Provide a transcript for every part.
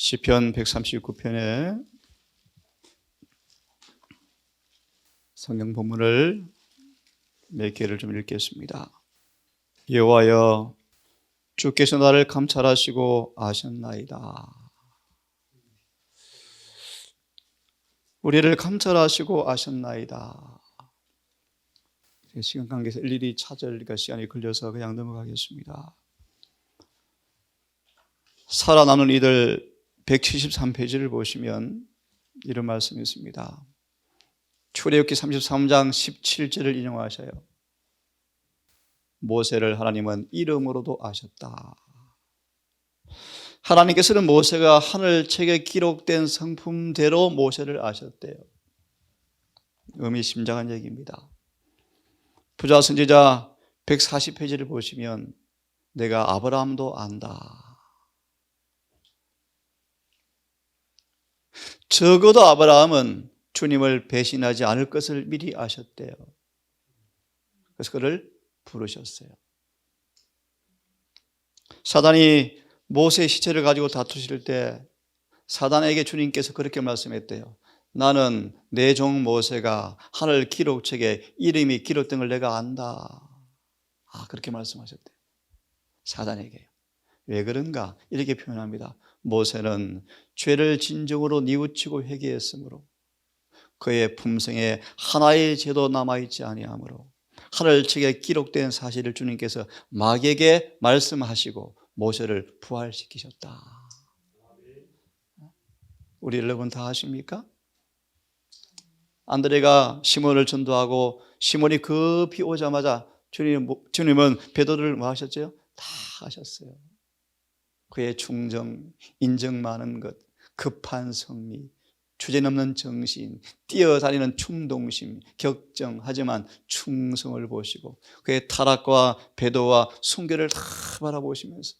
시편 139편의 성경 본문을 몇 개를 좀 읽겠습니다. 여호와여, 주께서 나를 감찰하시고 아셨나이다. 우리를 감찰하시고 아셨나이다. 시간 관계에서 일일이 찾으니까 시간이 걸려서 그냥 넘어가겠습니다. 살아남은 이들 173페이지를 보시면 이런 말씀이 있습니다. 출애굽기 33장 17절을 인용하셔요. 모세를 하나님은 이름으로도 아셨다. 하나님께서는 모세가 하늘책에 기록된 성품대로 모세를 아셨대요. 의미심장한 얘기입니다. 부자 선지자 140페이지를 보시면 내가 아브라함도 안다. 적어도 아브라함은 주님을 배신하지 않을 것을 미리 아셨대요. 그래서 그를 부르셨어요. 사단이 모세의 시체를 가지고 다투실 때 사단에게 주님께서 그렇게 말씀했대요. 나는 내 종 모세가 하늘 기록책에 이름이 기록된 걸 내가 안다. 그렇게 말씀하셨대요. 사단에게요. 왜 그런가? 이렇게 표현합니다. 모세는 죄를 진정으로 뉘우치고 회개했으므로 그의 품성에 하나의 죄도 남아있지 아니하므로 하늘책에 기록된 사실을 주님께서 마귀에게 말씀하시고 모세를 부활시키셨다. 우리 여러분 다 아십니까? 안드레가 시몬을 전도하고 시몬이 급히 오자마자 주님은 베드로를 뭐 하셨죠? 다 하셨어요. 그의 충정, 인정 많은 것, 급한 성미, 주제넘는 정신, 뛰어다니는 충동심, 격정, 하지만 충성을 보시고 그의 타락과 배도와 순결을 다 바라보시면서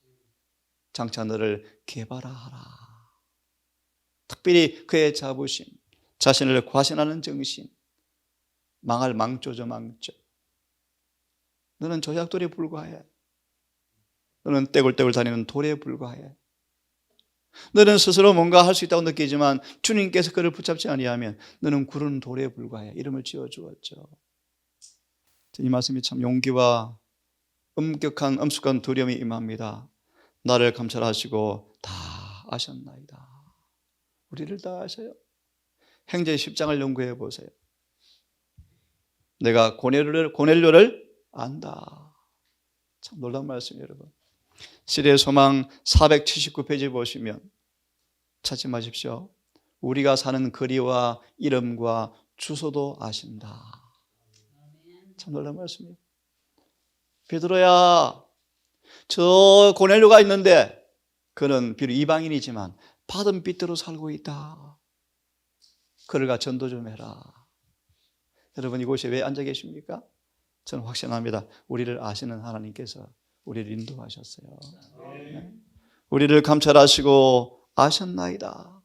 장차 너를 개발하라. 특별히 그의 자부심, 자신을 과신하는 정신, 망할 망조죠 망조. 너는 조약돌에 불과해. 너는 떼굴떼굴 다니는 돌에 불과해. 너는 스스로 뭔가 할 수 있다고 느끼지만 주님께서 그를 붙잡지 아니하면 너는 구르는 돌에 불과해. 이름을 지어주었죠. 이 말씀이 참 용기와 엄격한 엄숙한 두려움이 임합니다. 나를 감찰하시고 다 아셨나이다. 우리를 다 아셔요. 행전 10장을 연구해 보세요. 내가 고넬료를 안다. 참 놀라운 말씀이에요, 여러분. 시대의 소망 479페이지 보시면 찾지 마십시오. 우리가 사는 거리와 이름과 주소도 아신다. 참 놀라운 말씀이에요. 베드로야, 저 고넬료가 있는데 그는 비록 이방인이지만 받은 빚대로 살고 있다. 그를 가 전도 좀 해라. 여러분 이곳에 왜 앉아 계십니까? 저는 확신합니다. 우리를 아시는 하나님께서 우리를 인도하셨어요. 네? 우리를 감찰하시고 아셨나이다.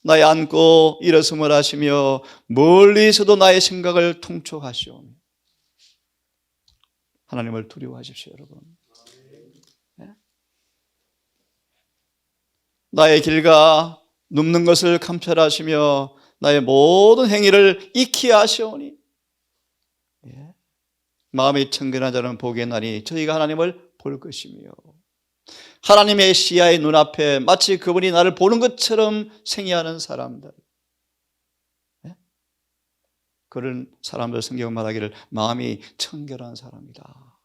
나의 안고 일어섬을 하시며 멀리서도 나의 생각을 통촉하시오며. 하나님을 두려워하십시오, 여러분. 네? 나의 길과 눕는 것을 감찰하시며 나의 모든 행위를 익히 아시오니. 예? 마음이 청결한 자는 복이 나니 저희가 하나님을 볼 것이며 하나님의 시야의 눈앞에 마치 그분이 나를 보는 것처럼 생애하는 사람들, 예? 그런 사람들 성경은 말하기를 마음이 청결한 사람이다.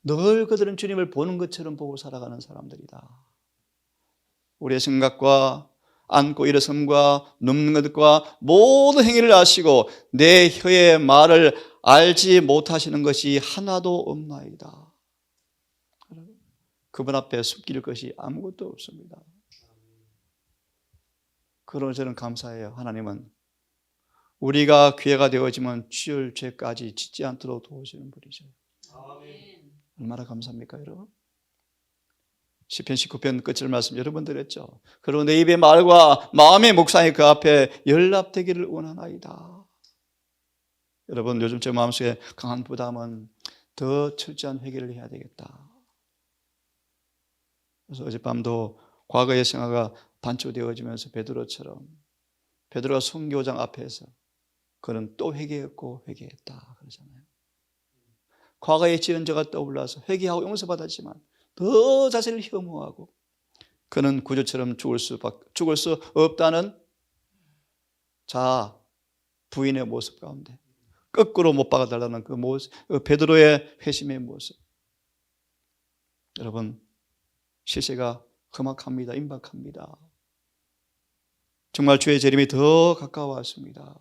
늘 그들은 주님을 보는 것처럼 보고 살아가는 사람들이다. 우리의 생각과 앉고 일어섬과 눕는 것과 모든 행위를 아시고 내 혀의 말을 알지 못하시는 것이 하나도 없나이다. 그분 앞에 숨길 것이 아무것도 없습니다. 그러나 저는 감사해요. 하나님은 우리가 기회가 되어지면 지을 죄까지 짓지 않도록 도우시는 분이죠. 얼마나 감사합니까, 여러분? 시편 19편 끝을 말씀 여러분들 했죠. 그리고 내 입의 말과 마음의 묵상이 그 앞에 연락되기를 원하나이다. 여러분 요즘 제 마음속에 강한 부담은 더 철저한 회개를 해야 되겠다. 그래서 어젯밤도 과거의 생활가 반초되어지면서 베드로처럼 베드로가 순교장 앞에서 그는 또 회개했고 회개했다 그러잖아요. 과거의 지은 죄가 떠올라서 회개하고 용서받았지만 더 자신을 혐오하고 그는 구주처럼 죽을 수 없다는 부인의 모습 가운데 거꾸로 못 박아달라는 그 모습, 베드로의 회심의 모습. 여러분, 시세가 험악합니다. 임박합니다. 정말 주의 재림이 더 가까워왔습니다.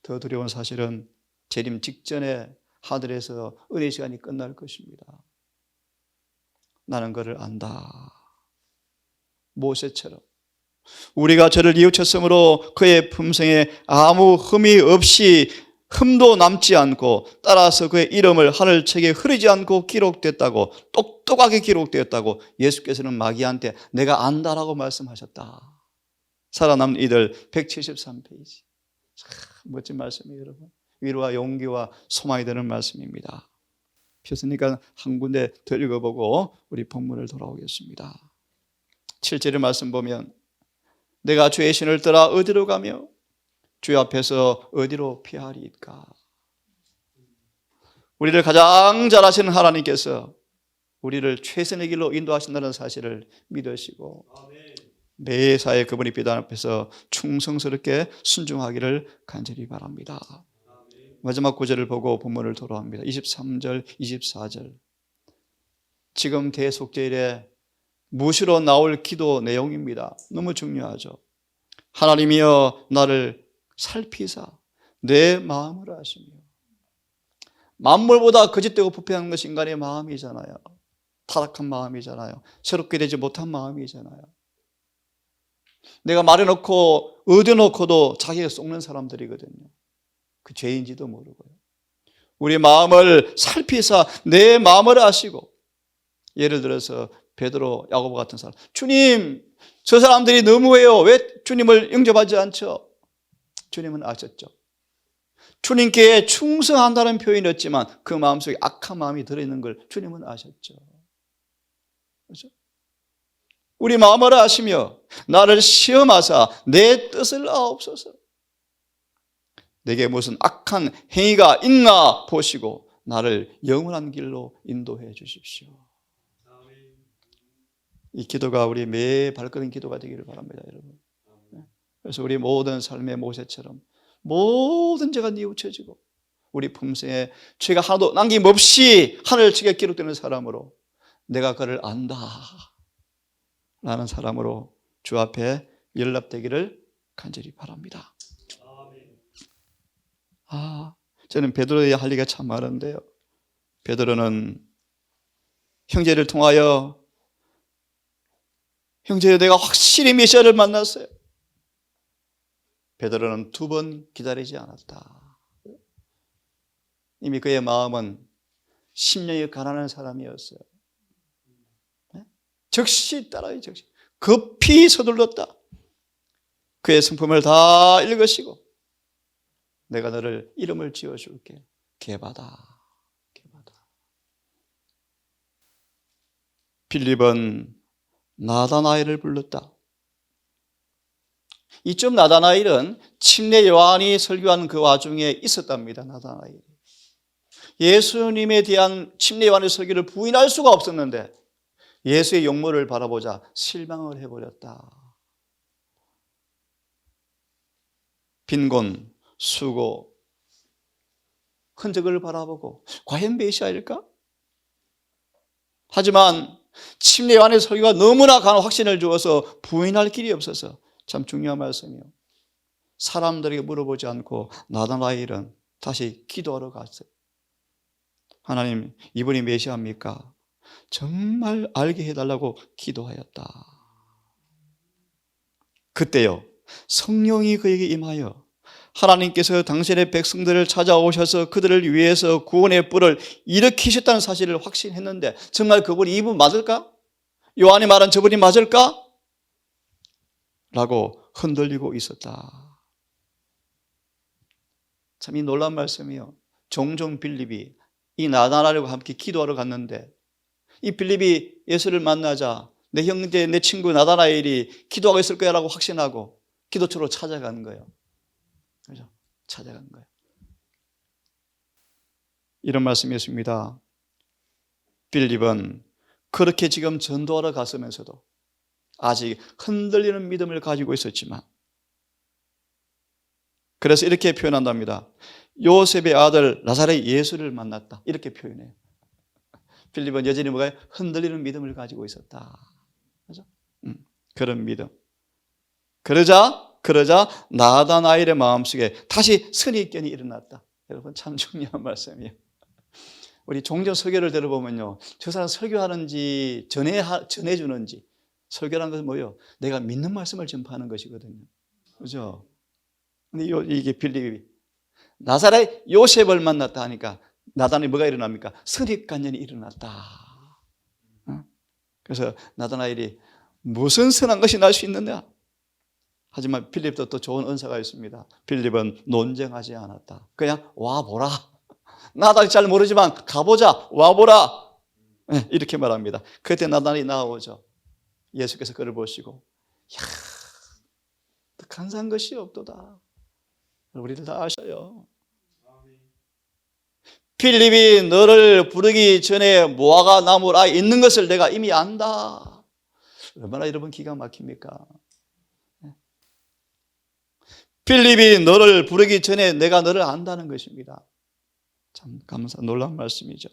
더 두려운 사실은 재림 직전에 하늘에서 은혜 시간이 끝날 것입니다. 나는 그를 안다. 모세처럼 우리가 저를 뉘우쳤으므로 그의 품성에 아무 흠이 없이 흠도 남지 않고 따라서 그의 이름을 하늘책에 흐르지 않고 기록됐다고, 똑똑하게 기록되었다고 예수께서는 마귀한테 내가 안다라고 말씀하셨다. 살아남은 이들 173페이지. 참 멋진 말씀이에요, 여러분. 위로와 용기와 소망이 되는 말씀입니다. 폈으니까 한 군데 더 읽어보고 우리 본문을 돌아오겠습니다. 7절의 말씀 보면 내가 주의 신을 떠나 어디로 가며 주 앞에서 어디로 피하리까? 우리를 가장 잘 아시는 하나님께서 우리를 최선의 길로 인도하신다는 사실을 믿으시고 매사에 그분이 비단 앞에서 충성스럽게 순종하기를 간절히 바랍니다. 마지막 구절을 보고 본문을 돌아옵니다. 23절, 24절. 지금 대속죄일에 무시로 나올 기도 내용입니다. 너무 중요하죠. 하나님이여 나를 살피사 내 마음을 아시며. 만물보다 거짓되고 부패한 것이 인간의 마음이잖아요. 타락한 마음이잖아요. 새롭게 되지 못한 마음이잖아요. 내가 말해놓고 얻어놓고도 자기가 속는 사람들이거든요. 그 죄인지도 모르고요. 우리 마음을 살피사 내 마음을 아시고. 예를 들어서 베드로, 야고보 같은 사람, 주님, 저 사람들이 너무해요. 왜 주님을 영접하지 않죠? 주님은 아셨죠. 주님께 충성한다는 표현이었지만 그 마음속에 악한 마음이 들어있는 걸 주님은 아셨죠. 그렇죠? 우리 마음을 아시며 나를 시험하사 내 뜻을 아옵소서. 내게 무슨 악한 행위가 있나 보시고 나를 영원한 길로 인도해 주십시오. 이 기도가 우리 매 발걸음 기도가 되기를 바랍니다, 여러분. 그래서 우리 모든 삶의 모세처럼 모든 죄가 뉘우쳐지고 우리 품성에 죄가 하나도 남김없이 하늘책에 기록되는 사람으로 내가 그를 안다 라는 사람으로 주 앞에 연락되기를 간절히 바랍니다. 저는 베드로에게 할 얘기가 참 많은데요. 베드로는 형제를 통하여 형제여 내가 확실히 메시아를 만났어요. 베드로는 2번 기다리지 않았다. 이미 그의 마음은 심령이 가난한 사람이었어요. 즉시 따라요. 즉시 급히 서둘렀다. 그의 성품을 다 읽으시고 내가 너를 이름을 지어줄게. 게바다. 빌립은 나다나엘을 불렀다. 이쪽 나다나엘은 침례 요한이 설교한 그 와중에 있었답니다. 나다나엘이 예수님에 대한 침례 요한의 설교를 부인할 수가 없었는데 예수의 용모를 바라보자 실망을 해버렸다. 빈곤, 수고, 흔적을 바라보고 과연 메시아일까? 하지만 침례 요한의 설교가 너무나 강한 확신을 주어서 부인할 길이 없어서 참 중요한 말씀이에요. 사람들에게 물어보지 않고 나다나엘은 다시 기도하러 갔어요. 하나님, 이분이 메시아입니까? 정말 알게 해달라고 기도하였다. 그때요, 성령이 그에게 임하여 하나님께서 당신의 백성들을 찾아오셔서 그들을 위해서 구원의 뿔을 일으키셨다는 사실을 확신했는데 정말 그분이 이분 맞을까? 요한이 말한 저분이 맞을까? 라고 흔들리고 있었다. 참 이 놀라운 말씀이요. 종종 빌립이 이 나다나엘과 함께 기도하러 갔는데 이 빌립이 예수를 만나자 내 형제, 내 친구 나다나엘이 기도하고 있을 거야라고 확신하고 기도처로 찾아간 거예요. 그죠? 찾아간 거예요. 이런 말씀이었습니다. 빌립은 그렇게 지금 전도하러 갔으면서도 아직 흔들리는 믿음을 가지고 있었지만, 그래서 이렇게 표현한답니다. 요셉의 아들 나사렛 예수를 만났다. 이렇게 표현해요. 빌립은 여전히 뭐가 흔들리는 믿음을 가지고 있었다. 그죠? 그런 믿음. 그러자 나다나엘의 마음속에 다시 선입견이 일어났다. 여러분 참 중요한 말씀이에요. 우리 종교 설교를 들어보면요, 저 사람 설교하는지 전해주는지, 설교라는 것은 뭐예요? 내가 믿는 말씀을 전파하는 것이거든요. 그죠? 근데 이게 빌립이 나사렛 요셉을 만났다 하니까 나다나엘이 뭐가 일어납니까? 선입관념이 일어났다. 그래서 나다나엘이 무슨 선한 것이 날 수 있느냐? 하지만 빌립도 또 좋은 은사가 있습니다. 빌립은 논쟁하지 않았다. 그냥 와보라. 나다나엘이 잘 모르지만 가보자. 와보라. 이렇게 말합니다. 그때 나다나엘이 나오죠. 예수께서 그를 보시고, 이야, 간사한 것이 없도다. 우리들 다 아셔요. 빌립이 너를 부르기 전에 무화과 나무 아래 있는 것을 내가 이미 안다. 얼마나 여러분 기가 막힙니까? 빌립이 너를 부르기 전에 내가 너를 안다는 것입니다. 참 놀라운 말씀이죠.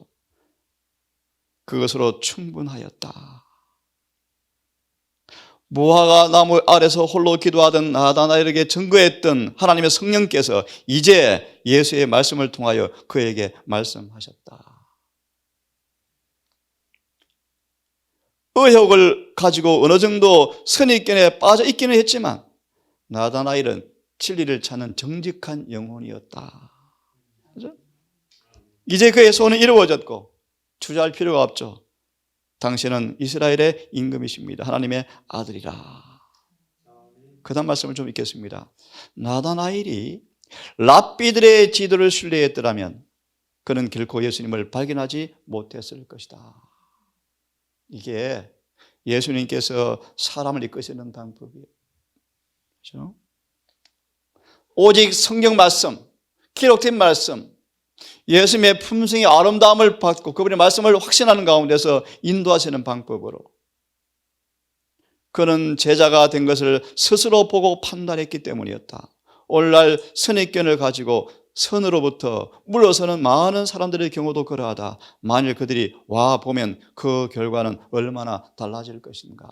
그것으로 충분하였다. 무화과 나무 아래서 홀로 기도하던 나다나엘에게 증거했던 하나님의 성령께서 이제 예수의 말씀을 통하여 그에게 말씀하셨다. 의혹을 가지고 어느 정도 선입견에 빠져 있기는 했지만 나다나엘은 진리를 찾는 정직한 영혼이었다. 그죠? 이제 그의 소원은 이루어졌고 주저할 필요가 없죠. 당신은 이스라엘의 임금이십니다. 하나님의 아들이라. 그 다음 말씀을 좀 읽겠습니다. 나다나엘이 랍비들의 지도를 신뢰했더라면 그는 결코 예수님을 발견하지 못했을 것이다. 이게 예수님께서 사람을 이끄시는 방법이에요. 그렇죠? 오직 성경 말씀, 기록된 말씀, 예수님의 품성의 아름다움을 받고 그분의 말씀을 확신하는 가운데서 인도하시는 방법으로 그는 제자가 된 것을 스스로 보고 판단했기 때문이었다. 오늘날 선입견을 가지고 선으로부터 물러서는 많은 사람들의 경우도 그러하다. 만일 그들이 와 보면 그 결과는 얼마나 달라질 것인가.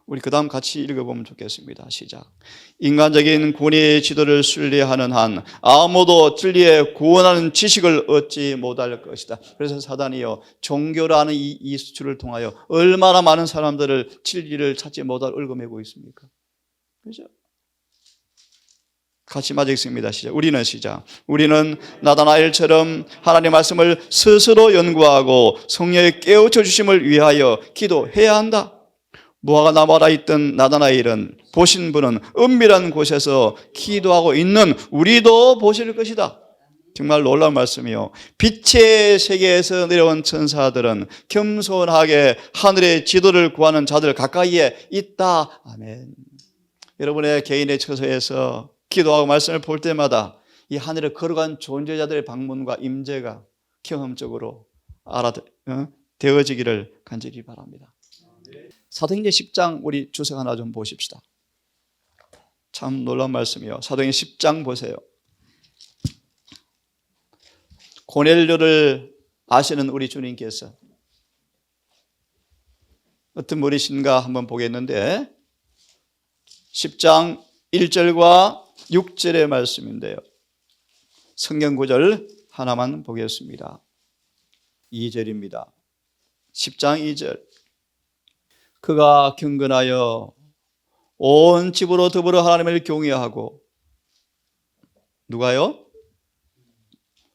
우리 그 다음 같이 읽어보면 좋겠습니다. 시작. 인간적인 권위의 지도를 신뢰하는 한 아무도 진리에 구원하는 지식을 얻지 못할 것이다. 그래서 사단이요, 종교라는 이 수출을 통하여 얼마나 많은 사람들을 진리를 찾지 못할 얽어매고 있습니까? 그죠? 같이 마저 읽습니다. 시작. 우리는 나다나엘처럼 하나님의 말씀을 스스로 연구하고 성령의 깨우쳐 주심을 위하여 기도해야 한다. 무화과 나무 아래 있던 나다나엘은 보신 분은 은밀한 곳에서 기도하고 있는 우리도 보실 것이다. 정말 놀라운 말씀이요. 빛의 세계에서 내려온 천사들은 겸손하게 하늘의 지도를 구하는 자들 가까이에 있다. 아멘. 여러분의 개인의 처소에서 기도하고 말씀을 볼 때마다 이 하늘에 걸어간 존재자들의 방문과 임재가 경험적으로 되어지기를 간절히 바랍니다. 사도행전 10장 우리 주석 하나 좀 보십시다. 참 놀라운 말씀이요. 사도행전 10장 보세요. 고넬료를 아시는 우리 주님께서 어떤 분이신가 한번 보겠는데 10장 1절과 6절의 말씀인데요. 성경 구절 하나만 보겠습니다. 2절입니다. 10장 2절. 그가 경건하여 온 집으로 더불어 하나님을 경외하고 누가요?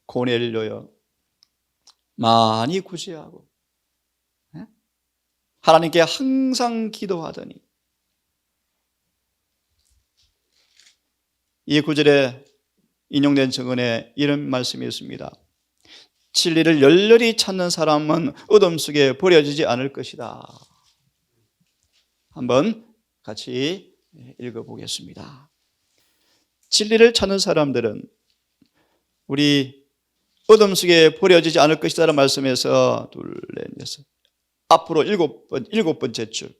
고넬료요. 많이 구제하고 하나님께 항상 기도하더니 이 구절에 인용된 증언에 이런 말씀이 있습니다. 진리를 열렬히 찾는 사람은 어둠 속에 버려지지 않을 것이다. 한번 같이 읽어보겠습니다. 진리를 찾는 사람들은 우리 어둠 속에 버려지지 않을 것이다라는 말씀에서 둘, 넷, 여섯, 앞으로 일곱 번째 줄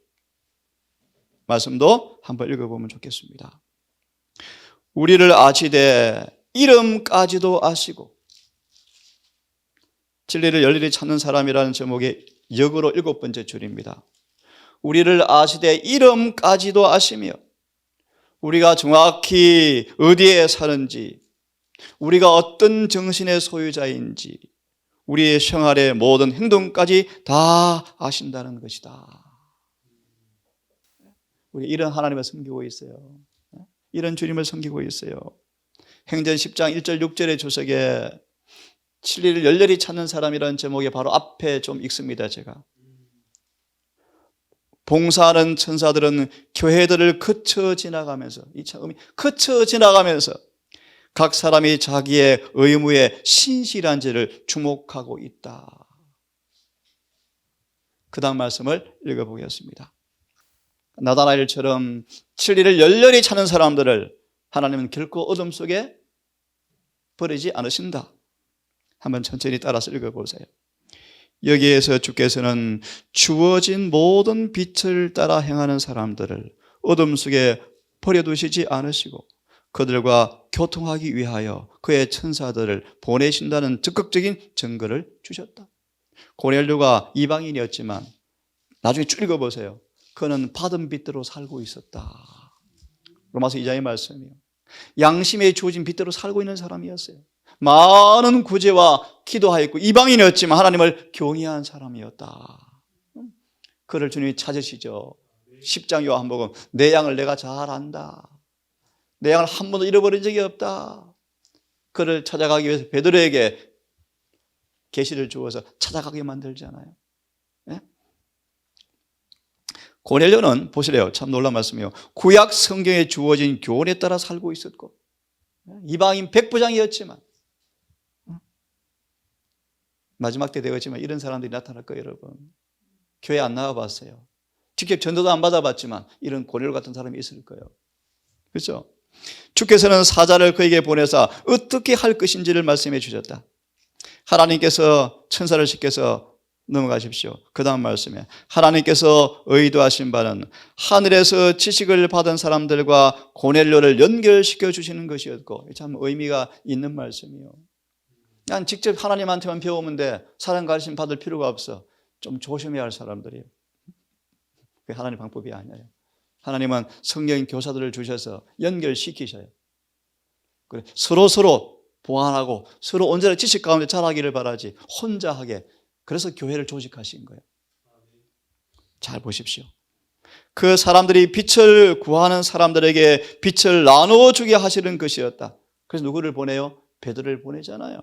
말씀도 한번 읽어보면 좋겠습니다. 우리를 아시되 이름까지도 아시고, 진리를 열렬히 찾는 사람이라는 제목의 역으로 일곱 번째 줄입니다. 우리를 아시되 이름까지도 아시며, 우리가 정확히 어디에 사는지, 우리가 어떤 정신의 소유자인지, 우리의 생활의 모든 행동까지 다 아신다는 것이다. 우리 이런 하나님을 섬기고 있어요. 이런 주님을 섬기고 있어요. 행전 10장 1절 6절의 주석에 진리를 열렬히 찾는 사람이라는 제목이 바로 앞에 좀 읽습니다. 제가 봉사하는 천사들은 교회들을 거쳐 지나가면서, 이 처음이 거쳐 지나가면서 각 사람이 자기의 의무에 신실한지를 주목하고 있다. 그 다음 말씀을 읽어보겠습니다. 나다나엘처럼 진리를 열렬히 찾는 사람들을 하나님은 결코 어둠 속에 버리지 않으신다. 한번 천천히 따라서 읽어보세요. 여기에서 주께서는 주어진 모든 빛을 따라 행하는 사람들을 어둠 속에 버려두시지 않으시고 그들과 교통하기 위하여 그의 천사들을 보내신다는 적극적인 증거를 주셨다. 고넬료가 이방인이었지만 나중에 쭉 읽어보세요. 그는 받은 빛대로 살고 있었다. 로마서 2장의 말씀이요. 양심에 주어진 빛대로 살고 있는 사람이었어요. 많은 구제와 기도하였고 이방인이었지만 하나님을 경외한 사람이었다. 그를 주님이 찾으시죠. 10장 요한복음, 내 양을 내가 잘 안다. 내 양을 한 번도 잃어버린 적이 없다. 그를 찾아가기 위해서 베드로에게 계시를 주어서 찾아가게 만들잖아요. 네? 고넬료는 보시래요. 참 놀라운 말씀이요. 구약 성경에 주어진 교훈에 따라 살고 있었고 이방인 백부장이었지만 마지막 때 되었지만 이런 사람들이 나타날 거예요. 여러분, 교회 안 나와봤어요. 직접 전도도 안 받아봤지만 이런 고넬료 같은 사람이 있을 거예요. 그렇죠? 주께서는 사자를 그에게 보내사 어떻게 할 것인지를 말씀해 주셨다. 하나님께서 천사를 시켜서 넘어가십시오. 그 다음 말씀에 하나님께서 의도하신 바는 하늘에서 지식을 받은 사람들과 고넬료를 연결시켜 주시는 것이었고, 참 의미가 있는 말씀이요. 난 직접 하나님한테만 배우면 돼. 사람 가르침 받을 필요가 없어. 좀 조심해야 할 사람들이에요. 그게 하나님 방법이 아니에요. 하나님은 성경 교사들을 주셔서 연결시키셔요. 서로 보완하고 서로 온전한 지식 가운데 자라기를 바라지 혼자 하게. 그래서 교회를 조직하신 거예요. 잘 보십시오. 그 사람들이 빛을 구하는 사람들에게 빛을 나누어 주게 하시는 것이었다. 그래서 누구를 보내요? 베드로를 보내잖아요.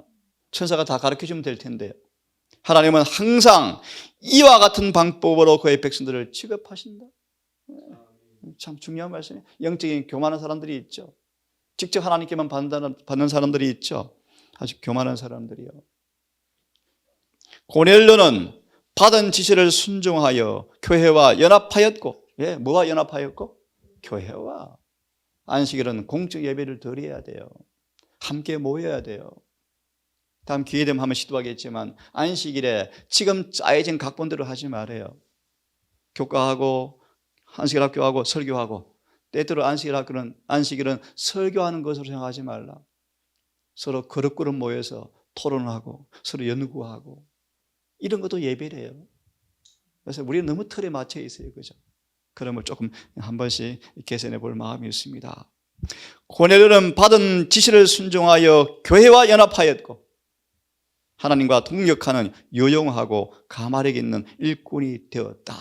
천사가 다 가르쳐주면 될 텐데요. 하나님은 항상 이와 같은 방법으로 그의 백성들을 취급하신다. 참 중요한 말씀이에요. 영적인 교만한 사람들이 있죠. 직접 하나님께만 받는 사람들이 있죠. 아주 교만한 사람들이요. 고넬료는 받은 지시를 순종하여 교회와 연합하였고, 뭐와 연합하였고? 교회와. 안식일은 공적 예배를 드려야 돼요. 함께 모여야 돼요. 다음 기회 되면 한번 시도하겠지만 안식일에 지금 짜여진 각본대로 하지 말아요. 교과하고 안식일 학교하고 설교하고, 때때로 안식일은 설교하는 것으로 생각하지 말라. 서로 그릇그릇 모여서 토론하고 서로 연구하고 이런 것도 예배래요. 그래서 우리는 너무 틀에 맞춰 있어요. 그죠? 그러면 조금 한 번씩 개선해 볼 마음이 있습니다. 고넬료는 받은 지시를 순종하여 교회와 연합하였고 하나님과 동역하는 유용하고 가마력 있는 일꾼이 되었다.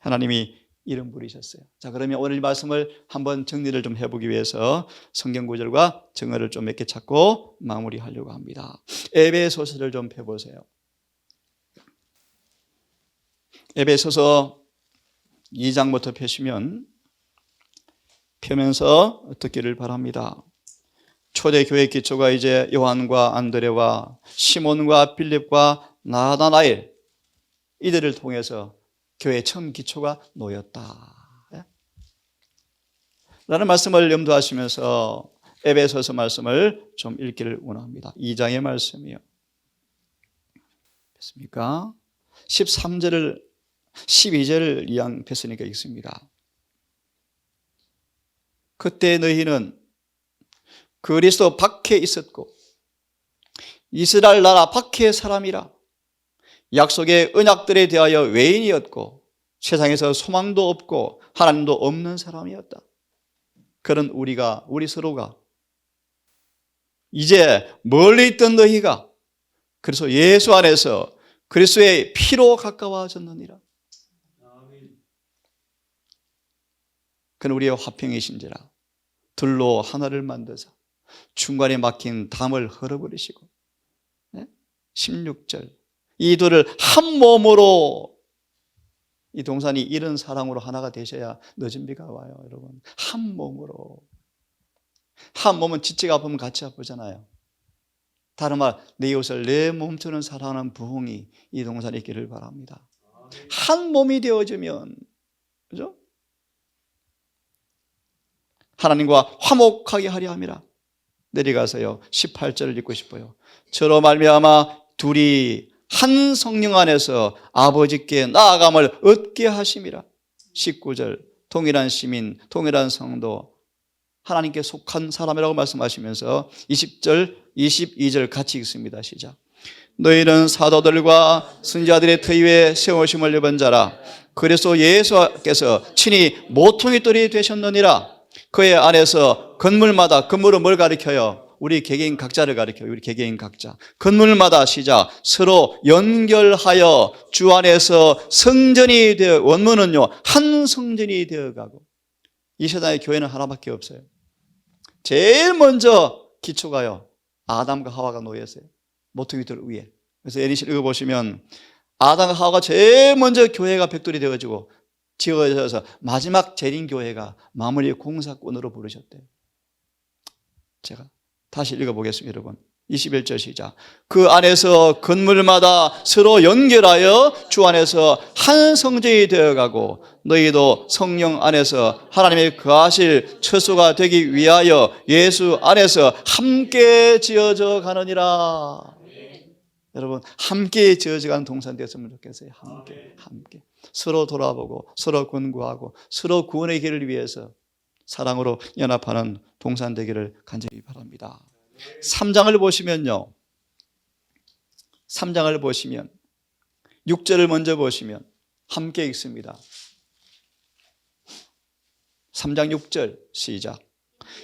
하나님이 이름 부리셨어요. 자, 그러면 오늘 말씀을 한번 정리를 좀 해보기 위해서 성경 구절과 정어를 좀 몇 개 찾고 마무리하려고 합니다. 에베소서를 좀 펴보세요. 에베소서 2장부터 펴시면 펴면서 듣기를 바랍니다. 초대교회 기초가 이제 요한과 안드레와 시몬과 빌립과 나다나엘 이들을 통해서 교회의 처음 기초가 놓였다 라는 말씀을 염두하시면서 에베소서 말씀을 좀 읽기를 원합니다. 2장의 말씀이요. 됐습니까? 13절을 12절을 이양 뺐으니까 읽습니다. 그때 너희는 그리스도 밖에 있었고 이스라엘 나라 밖의 사람이라 약속의 언약들에 대하여 외인이었고 세상에서 소망도 없고 하나님도 없는 사람이었다. 그런 우리 서로가 이제 멀리 있던 너희가 그래서 예수 안에서 그리스도의 피로 가까워졌느니라. 그는 우리의 화평이신지라 둘로 하나를 만드사 중간에 막힌 담을 헐어버리시고 16절 이 둘을 한 몸으로 이 동산이 이런 사랑으로 하나가 되셔야 늦은 비가 와요. 여러분 한 몸으로 한 몸은 지체가 아프면 같이 아프잖아요. 다른 말 내 이웃을 내 몸처럼 사랑하는 부흥이 이 동산에 있기를 바랍니다. 한 몸이 되어지면 그죠? 하나님과 화목하게 하려 함이라. 내려가서요 18절을 읽고 싶어요. 저로 말미암아 둘이 한 성령 안에서 아버지께 나아감을 얻게 하심이라. 19절 동일한 시민 동일한 성도 하나님께 속한 사람이라고 말씀하시면서 20절 22절 같이 읽습니다. 시작. 너희는 사도들과 선지자들의 터 위에 세우심을 입은 자라. 그래서 예수께서 친히 모퉁이 돌이 되셨느니라. 그의 안에서 건물마다 건물은 뭘 가리켜요? 우리 개개인 각자를 가리켜요. 우리 개개인 각자 건물마다 시작 서로 연결하여 주 안에서 성전이 되어 원문은요 한 성전이 되어가고 이 세상의 교회는 하나밖에 없어요. 제일 먼저 기초가요 아담과 하와가 놓였어요. 모퉁이돌 위에. 그래서 에리시 읽어보시면 아담과 하와가 제일 먼저 교회가 벽돌이 되어지고 지어져서 마지막 재림교회가 마무리 공사꾼으로 부르셨대요. 제가 다시 읽어보겠습니다. 여러분 21절 시작. 그 안에서 건물마다 서로 연결하여 주 안에서 한 성전이 되어가고 너희도 성령 안에서 하나님의 거하실 처소가 되기 위하여 예수 안에서 함께 지어져 가느니라. 여러분 함께 지어져 가는 동산 되었으면 좋겠어요. 함께 서로 돌아보고 서로 권고하고 서로 구원의 길을 위해서 사랑으로 연합하는 동산 되기를 간절히 바랍니다. 3장을 보시면요 3장을 보시면 6절을 먼저 보시면 함께 읽습니다. 3장 6절 시작.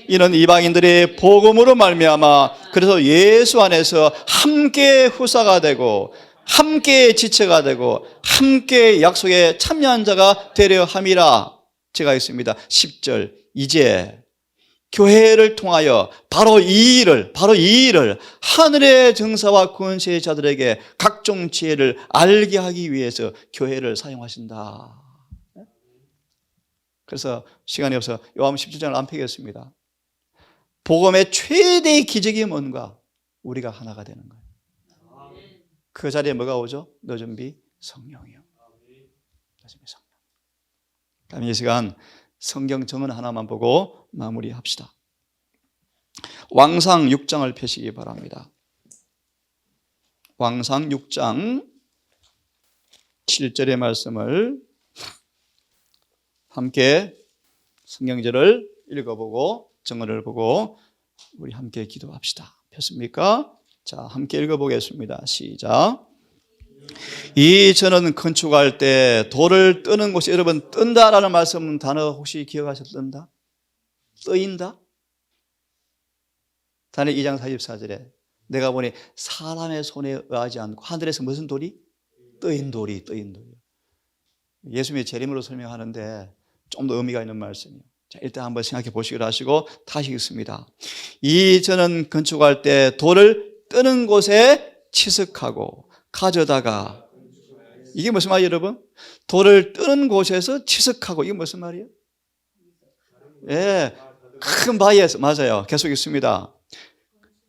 이는 이방인들의 복음으로 말미암아 그래서 예수 안에서 함께 후사가 되고 함께 지체가 되고 함께 약속에 참여한 자가 되려 함이라. 제가 있습니다. 10절 이제 교회를 통하여 바로 이 일을 하늘의 정사와 권세의 자들에게 각종 지혜를 알게 하기 위해서 교회를 사용하신다. 그래서 시간이 없어 요한복음 17장을 안 펴겠습니다. 복음의 최대의 기적이 뭔가? 우리가 하나가 되는 거예요. 그 자리에 뭐가 오죠? 늦은 비 성령이요. 늦은 비 성령. 그럼 이 시간 성경 정언 하나만 보고 마무리합시다. 왕상 6장을 펴시기 바랍니다. 왕상 6장 7절의 말씀을 함께 성경절을 읽어보고 정언을 보고 우리 함께 기도합시다. 폈습니까? 자, 함께 읽어보겠습니다. 시작. 이 저는 건축할 때 돌을 뜨는 곳이 여러분 뜬다라는 말씀 단어 혹시 기억하셨던다? 뜨인다? 다니엘 2장 44절에 내가 보니 사람의 손에 의하지 않고 하늘에서 무슨 돌이? 뜨인 돌이. 예수님의 재림으로 설명하는데 좀 더 의미가 있는 말씀이에요. 자, 일단 한번 생각해 보시기로 하시고 다시 읽습니다. 이 저는 건축할 때 돌을 뜨는 곳에 치석하고 가져다가 이게 무슨 말이에요 여러분? 돌을 뜨는 곳에서 치석하고 이게 무슨 말이에요? 예, 큰 바위에서 맞아요. 계속 읽습니다.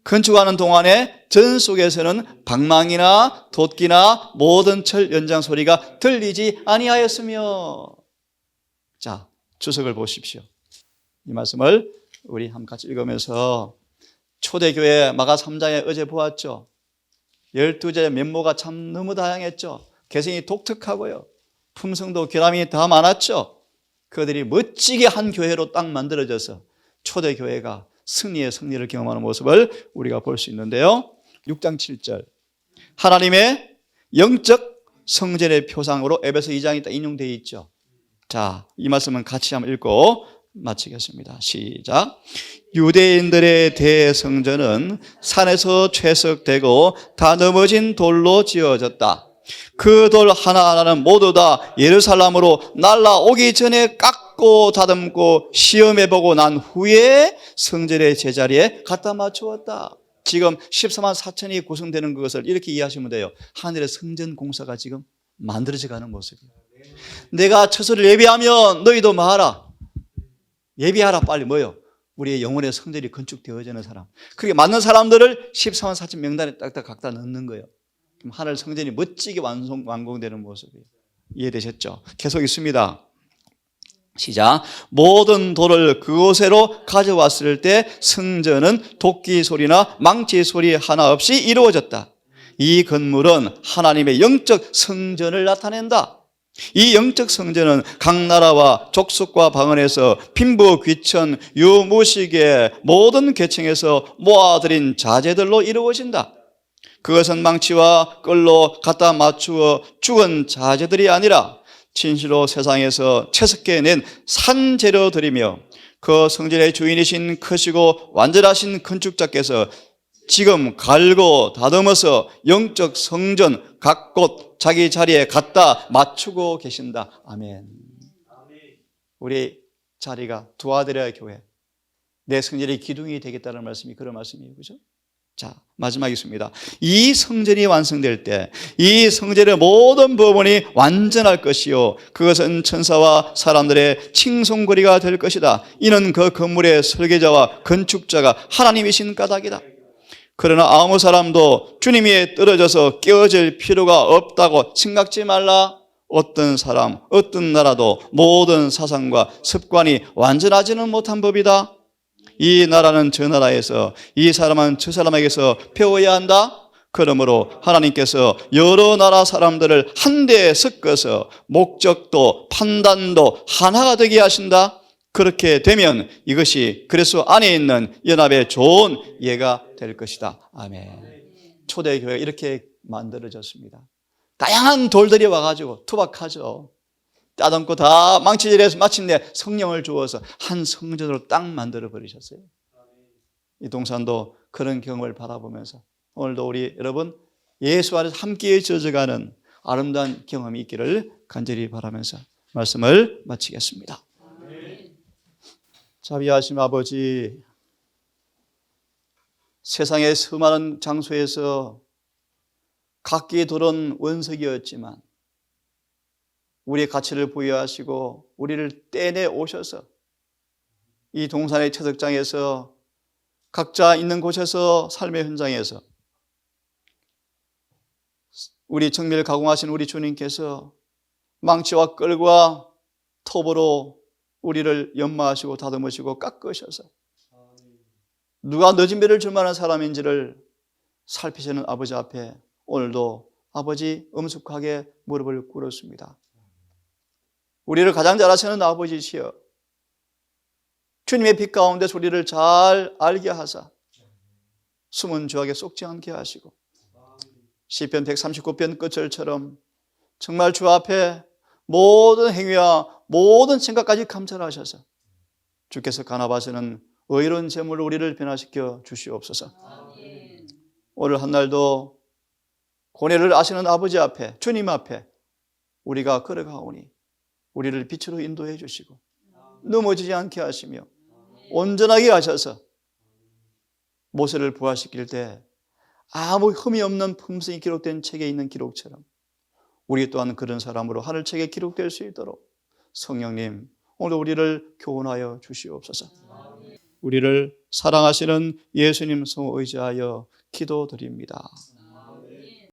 건축하는 동안에 전 속에서는 방망이나 돛기나 모든 철 연장 소리가 들리지 아니하였으며. 자, 주석을 보십시오. 이 말씀을 우리 한번 같이 읽으면서 초대교회 마가 3장에 어제 보았죠. 12제 면모가 참 너무 다양했죠. 개성이 독특하고요. 품성도 결함이 다 많았죠. 그들이 멋지게 한 교회로 딱 만들어져서 초대교회가 승리의 승리를 경험하는 모습을 우리가 볼 수 있는데요. 6장 7절 하나님의 영적 성전의 표상으로 에베소 2장이 딱 인용되어 있죠. 자, 이 말씀은 같이 한번 읽고 마치겠습니다. 시작. 유대인들의 대성전은 산에서 채석되고 다 넘어진 돌로 지어졌다. 그 돌 하나하나는 모두 다 예루살렘으로 날아오기 전에 깎고 다듬고 시험해보고 난 후에 성전의 제자리에 갖다 맞추었다. 지금 14만 4천이 구성되는 것을 이렇게 이해하시면 돼요. 하늘의 성전 공사가 지금 만들어져 가는 모습이에요. 내가 처소를 예비하면 너희도 뭐하라? 예비하라. 빨리 뭐요? 우리의 영혼의 성전이 건축되어지는 사람. 그렇게 맞는 사람들을 14만 4천 명단에 딱딱 각다 넣는 거예요. 그럼 하늘 성전이 멋지게 완공되는 모습이에요. 이해되셨죠? 계속 있습니다. 시작. 모든 돌을 그곳으로 가져왔을 때 성전은 도끼 소리나 망치 소리 하나 없이 이루어졌다. 이 건물은 하나님의 영적 성전을 나타낸다. 이 영적 성전은 각 나라와 족속과 방언에서 빈부 귀천 유무식의 모든 계층에서 모아들인 자재들로 이루어진다. 그것은 망치와 끌로 갖다 맞추어 죽은 자재들이 아니라 진실로 세상에서 채석해낸 산재료들이며 그 성전의 주인이신 크시고 완전하신 건축자께서 지금 갈고 다듬어서 영적 성전 각 곳 자기 자리에 갖다 맞추고 계신다. 아멘. 우리 자리가 도와드려야 교회, 내 성전의 기둥이 되겠다는 말씀이 그런 말씀이에요. 그죠? 자, 마지막이겠습니다. 이 성전이 완성될 때 이 성전의 모든 부분이 완전할 것이요 그것은 천사와 사람들의 칭송거리가 될 것이다. 이는 그 건물의 설계자와 건축자가 하나님이신 까닭이다. 그러나 아무 사람도 주님 위에 떨어져서 깨어질 필요가 없다고 생각지 말라. 어떤 사람, 어떤 나라도 모든 사상과 습관이 완전하지는 못한 법이다. 이 나라는 저 나라에서, 이 사람은 저 사람에게서 배워야 한다. 그러므로 하나님께서 여러 나라 사람들을 한데에 섞어서 목적도 판단도 하나가 되게 하신다. 그렇게 되면 이것이 그리스도 안에 있는 연합의 좋은 예가 될 것이다. 아멘. 초대교회가 이렇게 만들어졌습니다. 다양한 돌들이 와가지고 투박하죠. 따듬고 다 망치질해서 마침내 성령을 주어서 한 성전으로 딱 만들어 버리셨어요. 이 동산도 그런 경험을 바라보면서 오늘도 우리 여러분 예수 안에서 함께 젖어가는 아름다운 경험이 있기를 간절히 바라면서 말씀을 마치겠습니다. 자비하신 아버지, 세상의 수많은 장소에서 각기 돌은 원석이었지만 우리의 가치를 부여하시고 우리를 떼내 오셔서 이 동산의 채석장에서 각자 있는 곳에서 삶의 현장에서 우리 정밀 가공하신 우리 주님께서 망치와 끌과 톱으로 우리를 연마하시고 다듬으시고 깎으셔서 누가 늦은 배를 줄 만한 사람인지를 살피시는 아버지 앞에 오늘도 아버지 엄숙하게 무릎을 꿇었습니다. 우리를 가장 잘 아시는 아버지시여, 주님의 빛 가운데서 우리를 잘 알게 하사 숨은 죄악에 쏙지 않게 하시고 시편 139편 끝절처럼 정말 주 앞에 모든 행위와 모든 생각까지 감찰하셔서 주께서 간합하시는 의로운 제물로 우리를 변화시켜 주시옵소서. 오늘 한날도 고뇌를 아시는 아버지 앞에, 주님 앞에 우리가 걸어가오니 우리를 빛으로 인도해 주시고 넘어지지 않게 하시며 온전하게 하셔서 모세를 부활시킬 때 아무 흠이 없는 품성이 기록된 책에 있는 기록처럼 우리 또한 그런 사람으로 하늘책에 기록될 수 있도록 성령님 오늘 우리를 교훈하여 주시옵소서. 우리를 사랑하시는 예수님 성 의지하여 기도드립니다.